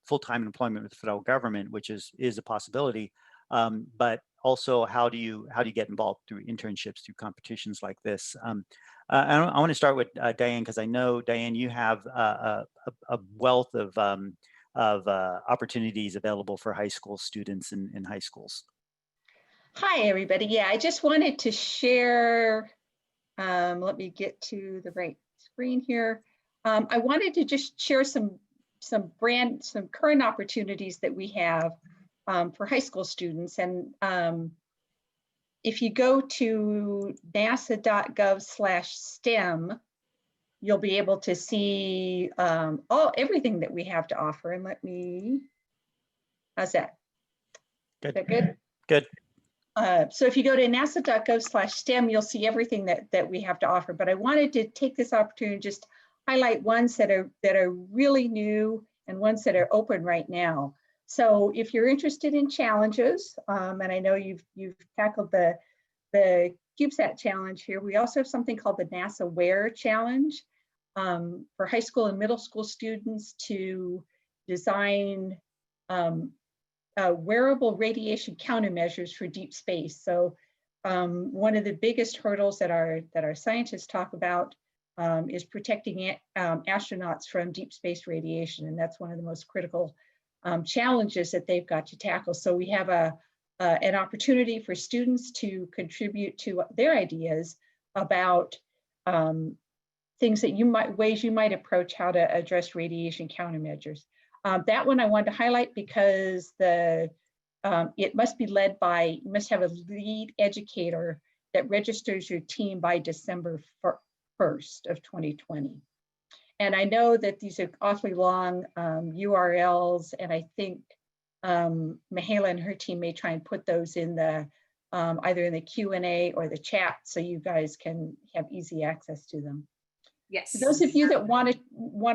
full-time employment with the federal government, which is a possibility, but also how do you get involved through internships, through competitions like this? I want to start with Diane, because I know, Diane, you have a wealth of opportunities available for high school students in high schools. Hi, everybody. Yeah, I just wanted to share, let me get to the right screen here. I wanted to just share some current opportunities that we have for high school students. And if you go to nasa.gov/STEM, you'll be able to see everything that we have to offer. And how's that? Good. Is that good? Good. So if you go to nasa.gov/STEM, you'll see everything that we have to offer. But I wanted to take this opportunity to just highlight ones that are really new and ones that are open right now. So if you're interested in challenges, and I know you've tackled the CubeSat challenge here, we also have something called the NASA Wear Challenge for high school and middle school students to design wearable radiation countermeasures for deep space. So one of the biggest hurdles that our scientists talk about is protecting astronauts from deep space radiation, and that's one of the most critical challenges that they've got to tackle. So we have an opportunity for students to contribute to their ideas about things that ways you might approach how to address radiation countermeasures. That one I wanted to highlight because it must be led by, you must have a lead educator that registers your team by December 1st of 2020. And I know that these are awfully long URLs, and I think Mihaela and her team may try and put those in the either in the Q&A or the chat, so you guys can have easy access to them. Yes. For those of you that want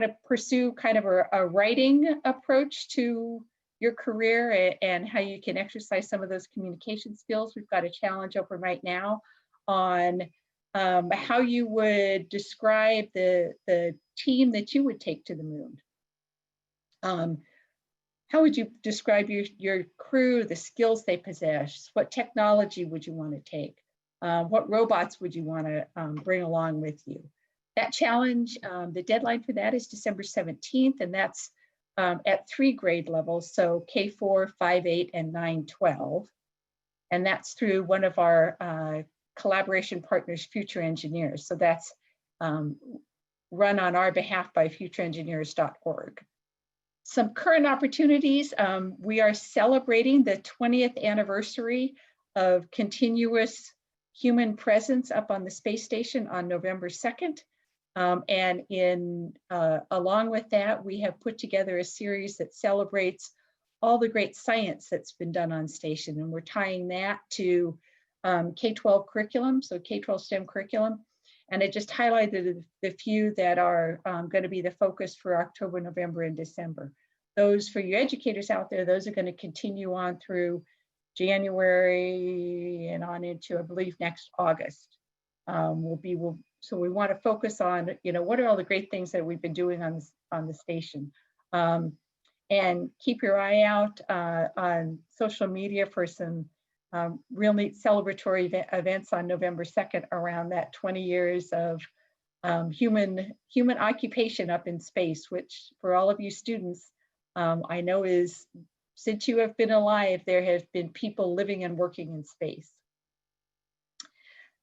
to pursue kind of a writing approach to your career and how you can exercise some of those communication skills, we've got a challenge open right now on how you would describe the team that you would take to the moon. How would you describe your crew, the skills they possess? What technology would you want to take? What robots would you want to bring along with you? That challenge, the deadline for that is December 17th, and that's at 3 grade levels, so K4, 5, 8, and 9, 12. And that's through one of our collaboration partners, Future Engineers. So that's run on our behalf by futureengineers.org. Some current opportunities, we are celebrating the 20th anniversary of continuous human presence up on the space station on November 2nd. And along with that, we have put together a series that celebrates all the great science that's been done on station. And we're tying that to K-12 curriculum, so K-12 STEM curriculum. And I just highlighted the few that are going to be the focus for October, November, and December. Those for you educators out there, those are going to continue on through January and on into, I believe, next August. So we want to focus on, what are all the great things that we've been doing on the station. And keep your eye out on social media for some real neat celebratory events on November 2nd around that 20 years of human occupation up in space, which for all of you students, I know is, since you have been alive, there have been people living and working in space.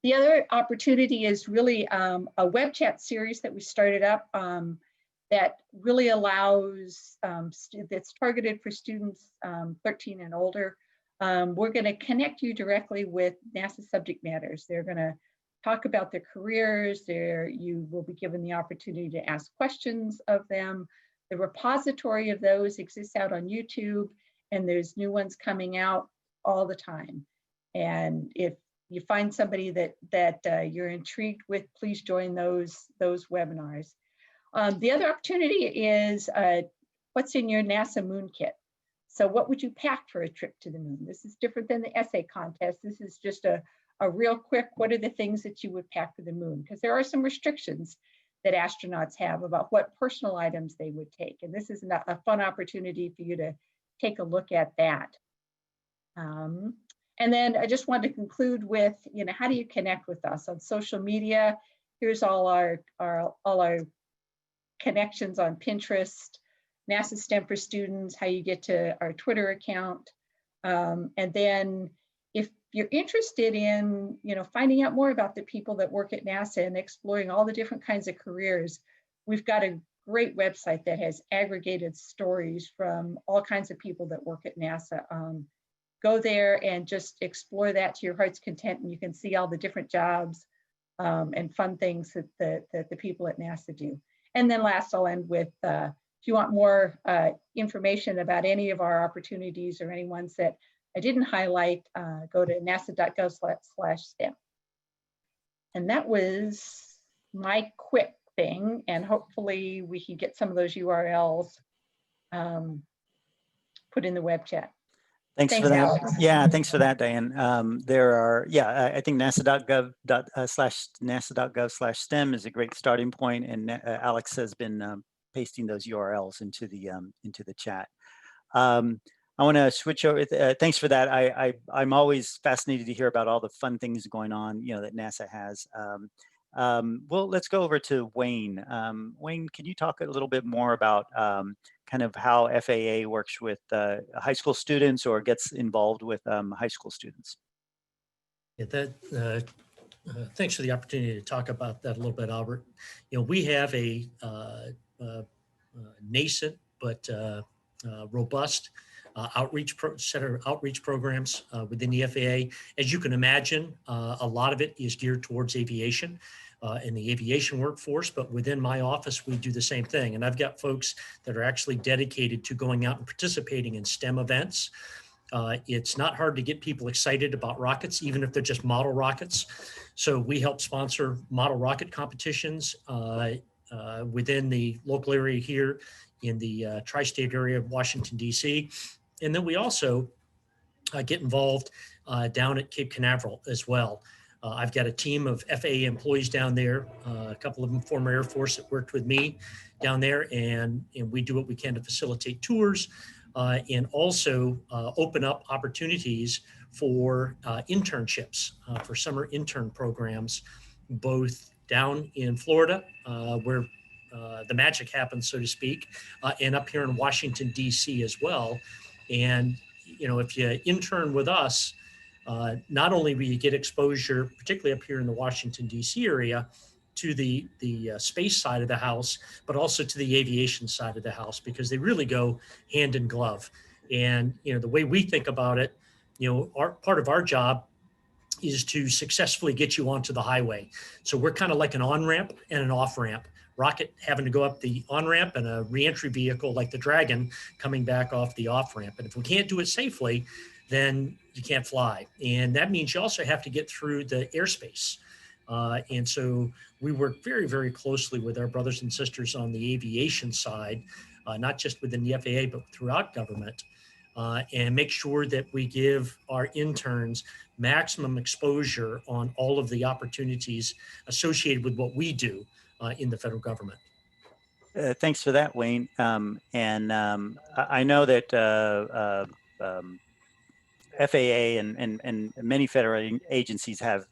The other opportunity is really a web chat series that we started up that really allows, that's targeted for students 13 and older. We're going to connect you directly with NASA subject matters. They're going to talk about their careers. You will be given the opportunity to ask questions of them. The repository of those exists out on YouTube, and there's new ones coming out all the time. And if you find somebody that you're intrigued with, please join those webinars. The other opportunity is what's in your NASA moon kit. So what would you pack for a trip to the moon? This is different than the essay contest. This is just a real quick, what are the things that you would pack for the moon? Because there are some restrictions that astronauts have about what personal items they would take. And this is a fun opportunity for you to take a look at that. And then I just wanted to conclude with, how do you connect with us on social media? Here's all our connections on Pinterest, NASA STEM for Students, how you get to our Twitter account. And then if you're interested in, finding out more about the people that work at NASA and exploring all the different kinds of careers, we've got a great website that has aggregated stories from all kinds of people that work at NASA. Go there and just explore that to your heart's content, and you can see all the different jobs and fun things that the people at NASA do. And then last, I'll end with, if you want more information about any of our opportunities or any ones that I didn't highlight, go to nasa.gov/STEM. And that was my quick thing, and hopefully we can get some of those URLs put in the web chat. Thanks for that. Alex. Yeah, thanks for that, Diane. There are, I think nasa.gov/STEM is a great starting point, and Alex has been pasting those URLs into the chat. I want to switch over. Thanks for that. I'm always fascinated to hear about all the fun things going on, that NASA has. Well, let's go over to Wayne. Wayne, can you talk a little bit more about kind of how FAA works with high school students or gets involved with high school students? Yeah, thanks for the opportunity to talk about that a little bit, Albert. We have a nascent but robust set of outreach programs within the FAA. As you can imagine, a lot of it is geared towards aviation and the aviation workforce, but within my office, we do the same thing. And I've got folks that are actually dedicated to going out and participating in STEM events. It's not hard to get people excited about rockets, even if they're just model rockets. So we help sponsor model rocket competitions within the local area here in the tri-state area of Washington, D.C. And then we also get involved down at Cape Canaveral as well. I've got a team of FAA employees down there, a couple of them former Air Force that worked with me down there, and we do what we can to facilitate tours and also open up opportunities for internships, for summer intern programs, both down in Florida, where the magic happens, so to speak, and up here in Washington, D.C. as well. And, if you intern with us, not only will you get exposure, particularly up here in the Washington, D.C. area, to the space side of the house, but also to the aviation side of the house, because they really go hand in glove. And, the way we think about it, part of our job is to successfully get you onto the highway. So we're kind of like an on-ramp and an off-ramp. Rocket having to go up the on-ramp, and a reentry vehicle like the Dragon coming back off the off-ramp. And if we can't do it safely, then you can't fly. And that means you also have to get through the airspace. And so we work very, very closely with our brothers and sisters on the aviation side, not just within the FAA, but throughout government, and make sure that we give our interns maximum exposure on all of the opportunities associated with what we do in the federal government. Thanks for that, Wayne. I know that FAA and many federal agencies have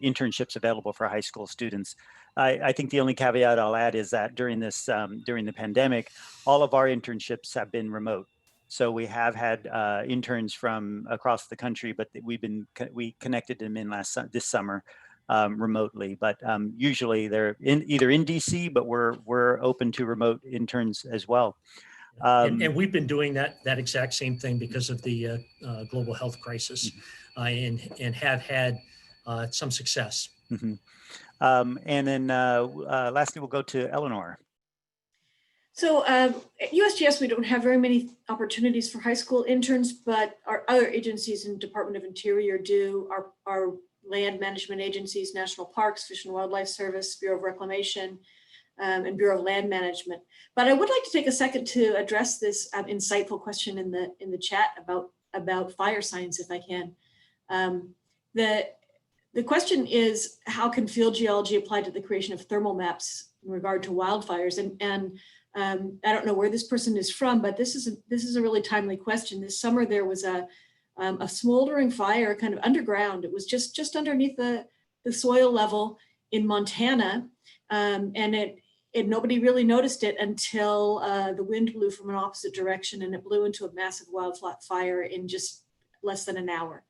internships available for high school students. I think the only caveat I'll add is that during the pandemic, all of our internships have been remote. So we have had interns from across the country, but we connected them in this summer remotely. But usually they're either in DC, but we're open to remote interns as well. And we've been doing that exact same thing because of the global health crisis, and have had some success. Mm-hmm. And then lastly, we'll go to Eleanour. So at USGS, we don't have very many opportunities for high school interns, but our other agencies in Department of Interior do. Our land management agencies, National Parks, Fish and Wildlife Service, Bureau of Reclamation, and Bureau of Land Management. But I would like to take a second to address this insightful question in the chat about fire science, if I can. The question is, how can field geology apply to the creation of thermal maps in regard to wildfires? And I don't know where this person is from, but this is a really timely question. This summer there was a smoldering fire kind of underground. It was just underneath the soil level in Montana, and nobody really noticed it until the wind blew from an opposite direction, and it blew into a massive wildfire in just less than an hour.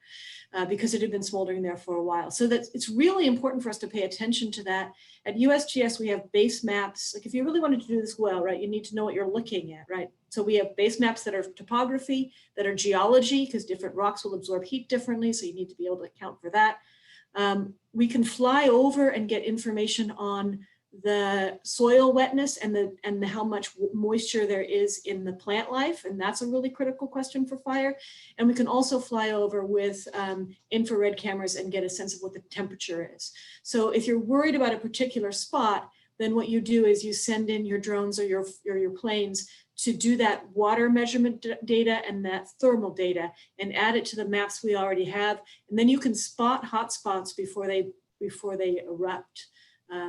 Because it had been smoldering there for a while. So that it's really important for us to pay attention to that. At USGS, we have base maps. Like if you really wanted to do this well, right, you need to know what you're looking at, right? So we have base maps that are topography, that are geology, because different rocks will absorb heat differently. So you need to be able to account for that. We can fly over and get information on the soil wetness and how much moisture there is in the plant life. And that's a really critical question for fire. And we can also fly over with infrared cameras and get a sense of what the temperature is. So if you're worried about a particular spot, then what you do is you send in your drones or your planes to do that water measurement data and that thermal data and add it to the maps we already have. And then you can spot hotspots before they erupt.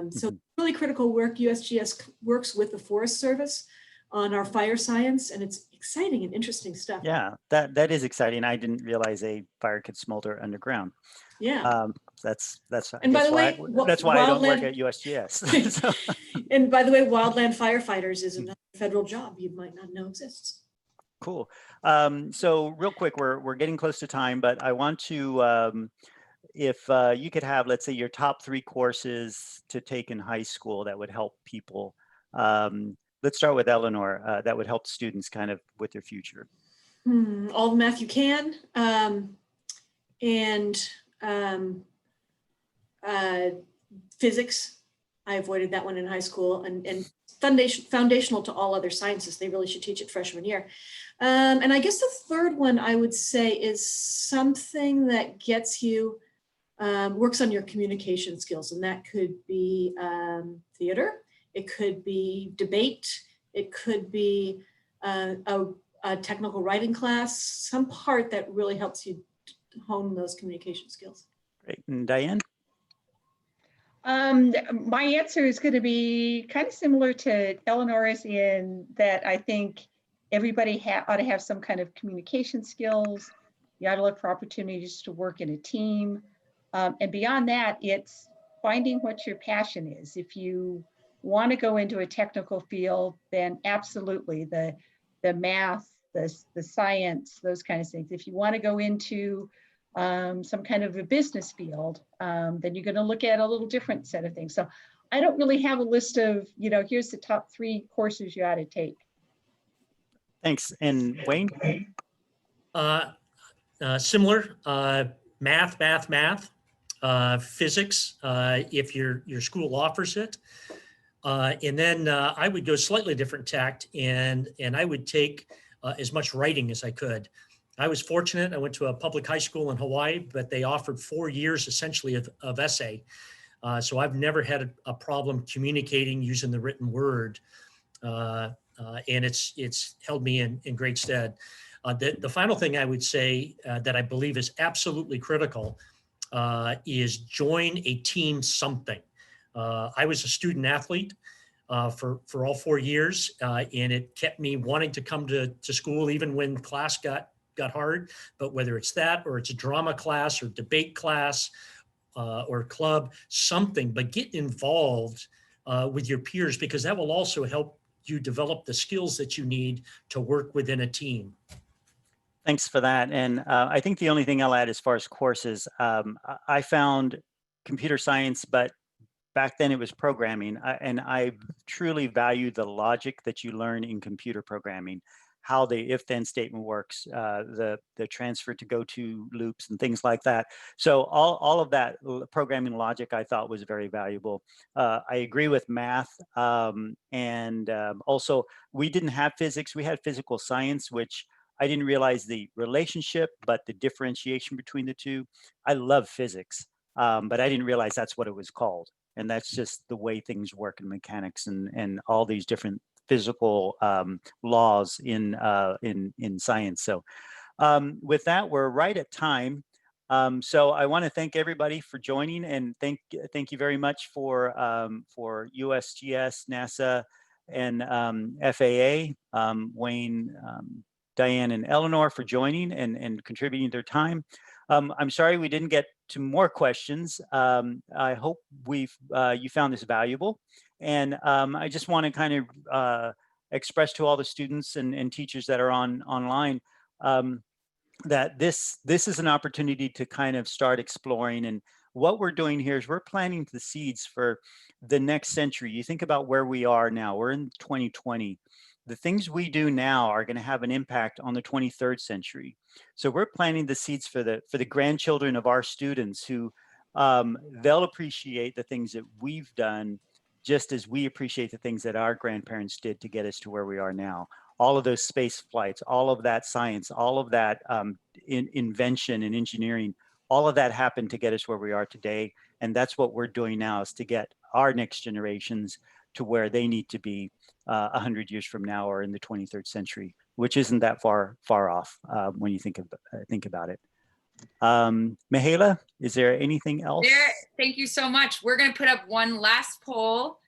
So really critical work. USGS works with the Forest Service on our fire science, and it's exciting and interesting stuff. Yeah, that is exciting. I didn't realize a fire could smolder underground. Yeah. That's and by the way, that's why I don't work at USGS. So. And by the way, wildland firefighters is another federal job you might not know exists. Cool. So real quick, we're getting close to time, but I want to if you could have, let's say, your top 3 courses to take in high school that would help people. Let's start with Eleanour. That would help students kind of with their future. All the math you can, and physics. I avoided that one in high school, and foundational to all other sciences. They really should teach it freshman year. And I guess the third one I would say is something that gets you works on your communication skills, and that could be theater, it could be debate, it could be a technical writing class, some part that really helps you hone those communication skills. Great. And Diane? My answer is going to be kind of similar to Eleanor's in that I think everybody ought to have some kind of communication skills. You ought to look for opportunities to work in a team. And beyond that, it's finding what your passion is. If you want to go into a technical field, then absolutely the math, the science, those kind of things. If you want to go into some kind of a business field, then you're going to look at a little different set of things. So I don't really have a list of, here's the top 3 courses you ought to take. Thanks. And Wayne? Similar, math, physics, if your school offers it. And then I would go slightly different tact and I would take as much writing as I could. I was fortunate. I went to a public high school in Hawaii, but they offered 4 years essentially of essay. So I've never had a problem communicating using the written word. And it's held me in great stead. The final thing I would say that I believe is absolutely critical is join a team something. I was a student athlete for all 4 years, and it kept me wanting to come to school even when class got hard. But whether it's that or it's a drama class or debate class or club, something, but get involved with your peers, because that will also help you develop the skills that you need to work within a team. Thanks for that. And I think the only thing I'll add as far as courses, I found computer science, but back then it was programming. And I truly value the logic that you learn in computer programming, how the if-then statement works, the transfer to go-to loops and things like that. So all of that programming logic I thought was very valuable. I agree with math. And also, we didn't have physics. We had physical science, which I didn't realize the relationship, but the differentiation between the two. I love physics, but I didn't realize that's what it was called. And that's just the way things work in mechanics and all these different physical laws in science. So with that, we're right at time. So I want to thank everybody for joining, and thank you very much for USGS, NASA, and FAA, Wayne, Diane, and Eleanor for joining and contributing their time. I'm sorry we didn't get to more questions. I hope you found this valuable, and I just want to kind of express to all the students and teachers that are online that this is an opportunity to kind of start exploring. And what we're doing here is we're planting the seeds for the next century. You think about where we are now. We're in 2020. The things we do now are going to have an impact on the 23rd century. So we're planting the seeds for the grandchildren of our students, who they'll appreciate the things that we've done just as we appreciate the things that our grandparents did to get us to where we are now. All of those space flights, all of that science, all of that invention and engineering, all of that happened to get us where we are today. And that's what we're doing now, is to get our next generations to where they need to be 100 years from now, or in the 23rd century, which isn't that far off when you think about it. Mihaela, is there anything else? Thank you so much. We're going to put up one last poll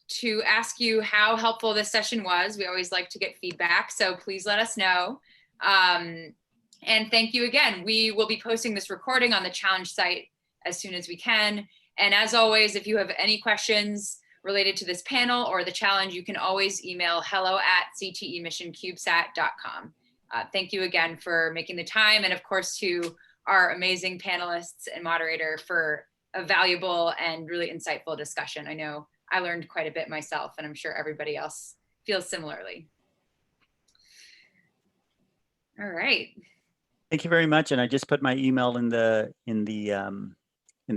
to ask you how helpful this session was. We always like to get feedback, so please let us know. And thank you again. We will be posting this recording on the challenge site as soon as we can. And as always, if you have any questions related to this panel or the challenge, you can always email hello@ctemissioncubesat.com. Thank you again for making the time, and of course to our amazing panelists and moderator for a valuable and really insightful discussion. I know I learned quite a bit myself, and I'm sure everybody else feels similarly. All right. Thank you very much. And I just put my email in the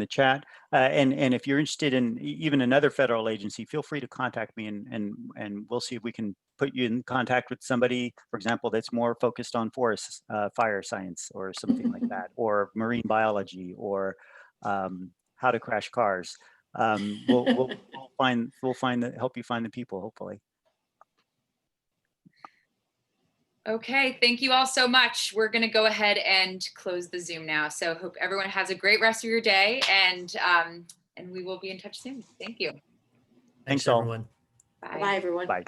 chat. And if you're interested in even another federal agency, feel free to contact me, and we'll see if we can put you in contact with somebody, for example, that's more focused on forest fire science or something like that, or marine biology, or how to crash cars. We'll help you find the people, hopefully. Okay, thank you all so much. We're going to go ahead and close the Zoom now. So hope everyone has a great rest of your day, and we will be in touch soon. Thank you. Thanks all. everyone. Bye. Bye, everyone. Bye.